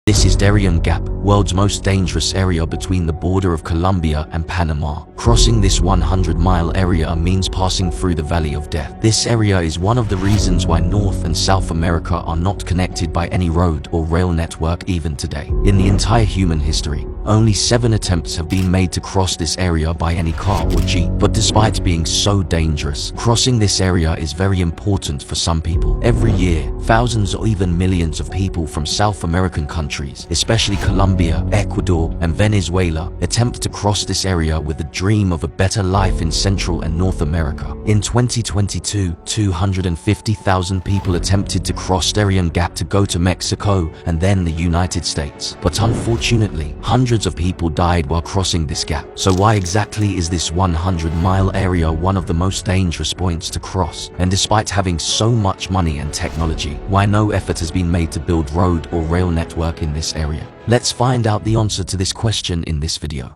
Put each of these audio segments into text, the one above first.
This is Darien Gap, world's most dangerous area between the border of Colombia and Panama. Crossing this 100-mile area means passing through the Valley of Death. This area is one of the reasons why North and South America are not connected by any road or rail network even today. In the entire human history, only 7 attempts have been made to cross this area by any car or jeep. But despite being so dangerous, crossing this area is very important for some people. Every year, thousands or even millions of people from South American countries, especially Colombia, Ecuador, and Venezuela, attempt to cross this area with the dream of a better life in Central and North America. In 2022, 250,000 people attempted to cross Darien Gap to go to Mexico and then the United States. But unfortunately, hundreds of people died while crossing this gap. So why exactly is this 100-mile area one of the most dangerous points to cross? And despite having so much money and technology, why no effort has been made to build road or rail network in this area? Let's find out the answer to this question in this video.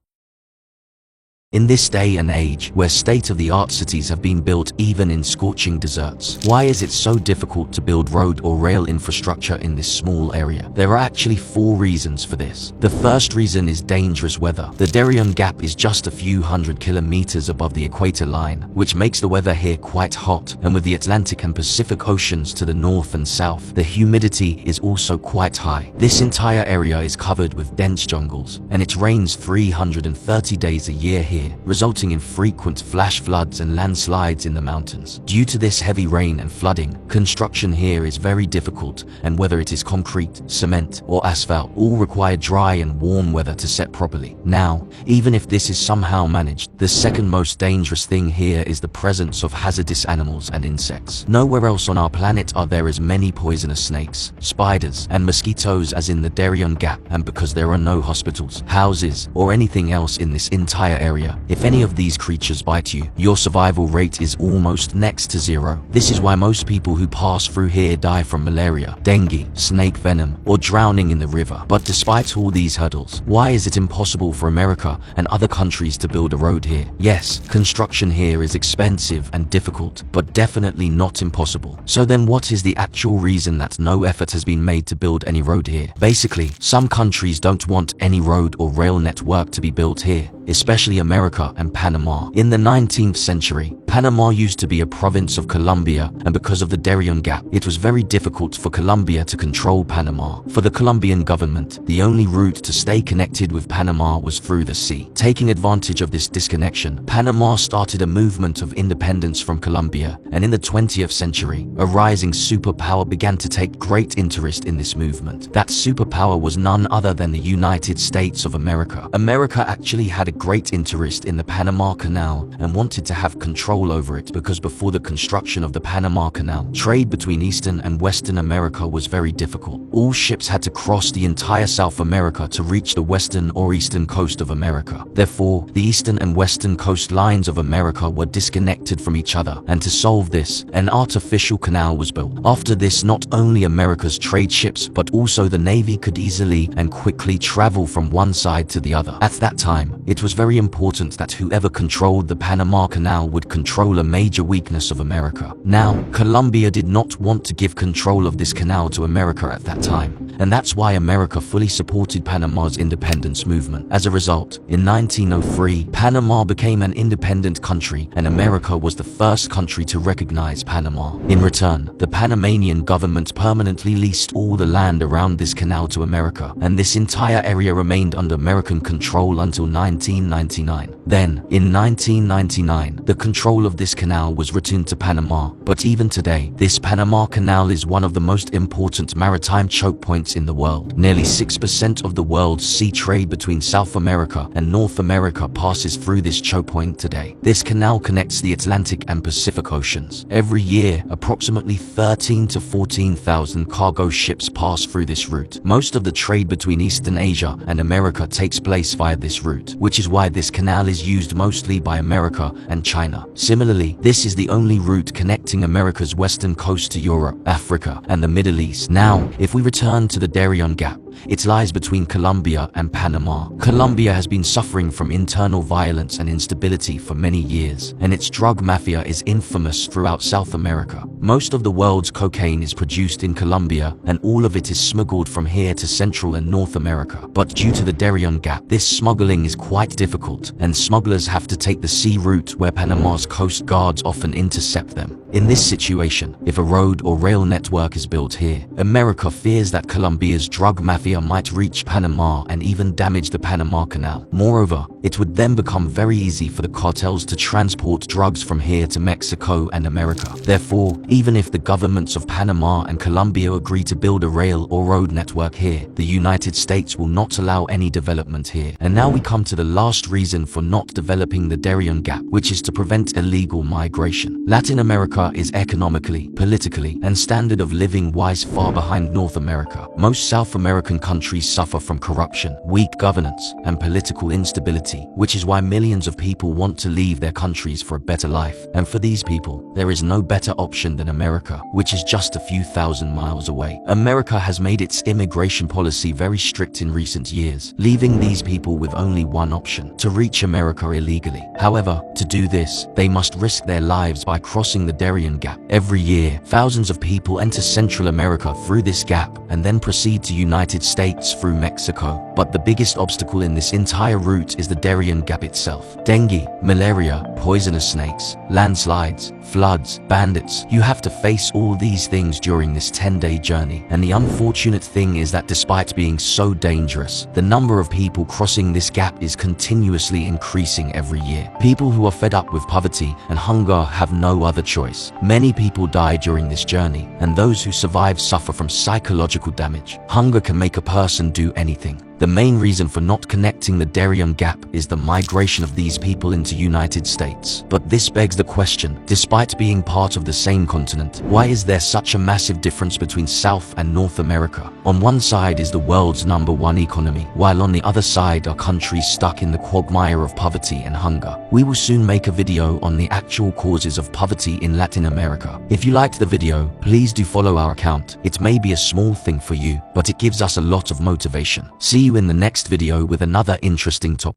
In this day and age, where state-of-the-art cities have been built even in scorching deserts, why is it so difficult to build road or rail infrastructure in this small area? There are actually 4 reasons for this. The first reason is dangerous weather. The Darien Gap is just a few hundred kilometers above the equator line, which makes the weather here quite hot, and with the Atlantic and Pacific Oceans to the north and south, the humidity is also quite high. This entire area is covered with dense jungles, and it rains 330 days a year here, resulting in frequent flash floods and landslides in the mountains. Due to this heavy rain and flooding, construction here is very difficult, and whether it is concrete, cement, or asphalt, all require dry and warm weather to set properly. Now, even if this is somehow managed, the second most dangerous thing here is the presence of hazardous animals and insects. Nowhere else on our planet are there as many poisonous snakes, spiders, and mosquitoes as in the Darien Gap, and because there are no hospitals, houses, or anything else in this entire area, if any of these creatures bite you, your survival rate is almost next to 0. This is why most people who pass through here die from malaria, dengue, snake venom, or drowning in the river. But despite all these hurdles, why is it impossible for America and other countries to build a road here? Yes, construction here is expensive and difficult, but definitely not impossible. So then what is the actual reason that no effort has been made to build any road here? Basically, some countries don't want any road or rail network to be built here, especially America and Panama. In the 19th century, Panama used to be a province of Colombia, and because of the Darien Gap, it was very difficult for Colombia to control Panama. For the Colombian government, the only route to stay connected with Panama was through the sea. Taking advantage of this disconnection, Panama started a movement of independence from Colombia, and in the 20th century, a rising superpower began to take great interest in this movement. That superpower was none other than the United States of America. America actually had a great interest in the Panama Canal and wanted to have control over it because before the construction of the Panama Canal, trade between Eastern and Western America was very difficult. All ships had to cross the entire South America to reach the western or eastern coast of America. Therefore, the eastern and western coastlines of America were disconnected from each other, and to solve this, an artificial canal was built. After this, not only America's trade ships but also the Navy could easily and quickly travel from one side to the other. At that time, it was very important that whoever controlled the Panama Canal would control a major weakness of America. Now, Colombia did not want to give control of this canal to America at that time, and that's why America fully supported Panama's independence movement. As a result, in 1903, Panama became an independent country, and America was the first country to recognize Panama. In return, the Panamanian government permanently leased all the land around this canal to America, and this entire area remained under American control until 1999. Then, in 1999, the control of this canal was returned to Panama, but even today, this Panama Canal is one of the most important maritime choke points in the world. Nearly 6% of the world's sea trade between South America and North America passes through this choke point today. This canal connects the Atlantic and Pacific Oceans. Every year, approximately 13 to 14,000 cargo ships pass through this route. Most of the trade between Eastern Asia and America takes place via this route, which is why this canal is used mostly by America and China. Similarly, this is the only route connecting America's western coast to Europe, Africa, and the Middle East. Now, if we return to the Darien Gap, It lies between Colombia and Panama. Colombia has been suffering from internal violence and instability for many years, and its drug mafia is infamous throughout South America. Most of the world's cocaine is produced in Colombia, and all of it is smuggled from here to Central and North America. But due to the Darien Gap, this smuggling is quite difficult, and smugglers have to take the sea route where Panama's coast guards often intercept them. In this situation, if a road or rail network is built here, America fears that Colombia's drug mafia might reach Panama and even damage the Panama Canal. Moreover, it would then become very easy for the cartels to transport drugs from here to Mexico and America. Therefore, even if the governments of Panama and Colombia agree to build a rail or road network here, the United States will not allow any development here. And now we come to the last reason for not developing the Darien Gap, which is to prevent illegal migration. Latin America is economically, politically, and standard of living-wise far behind North America. Most South American countries suffer from corruption, weak governance, and political instability, which is why millions of people want to leave their countries for a better life. And for these people, there is no better option than America, which is just a few thousand miles away. America has made its immigration policy very strict in recent years, leaving these people with only one option: to reach America illegally. However, to do this, they must risk their lives by crossing the Darien Gap. Every year, thousands of people enter Central America through this gap and then proceed to United States through Mexico. But the biggest obstacle in this entire route is the Darien Gap itself. Dengue, malaria, poisonous snakes, landslides, floods, bandits. You have to face all these things during this 10-day journey. And the unfortunate thing is that despite being so dangerous, the number of people crossing this gap is continuously increasing every year. People who are fed up with poverty and hunger have no other choice. Many people die during this journey, and those who survive suffer from psychological damage. Hunger can make a person do anything. The main reason for not connecting the Darien Gap is the migration of these people into United States. But this begs the question, despite being part of the same continent, why is there such a massive difference between South and North America? On one side is the world's #1 economy, while on the other side are countries stuck in the quagmire of poverty and hunger. We will soon make a video on the actual causes of poverty in Latin America. If you liked the video, please do follow our account. It may be a small thing for you, but it gives us a lot of motivation. See you in the next video with another interesting topic.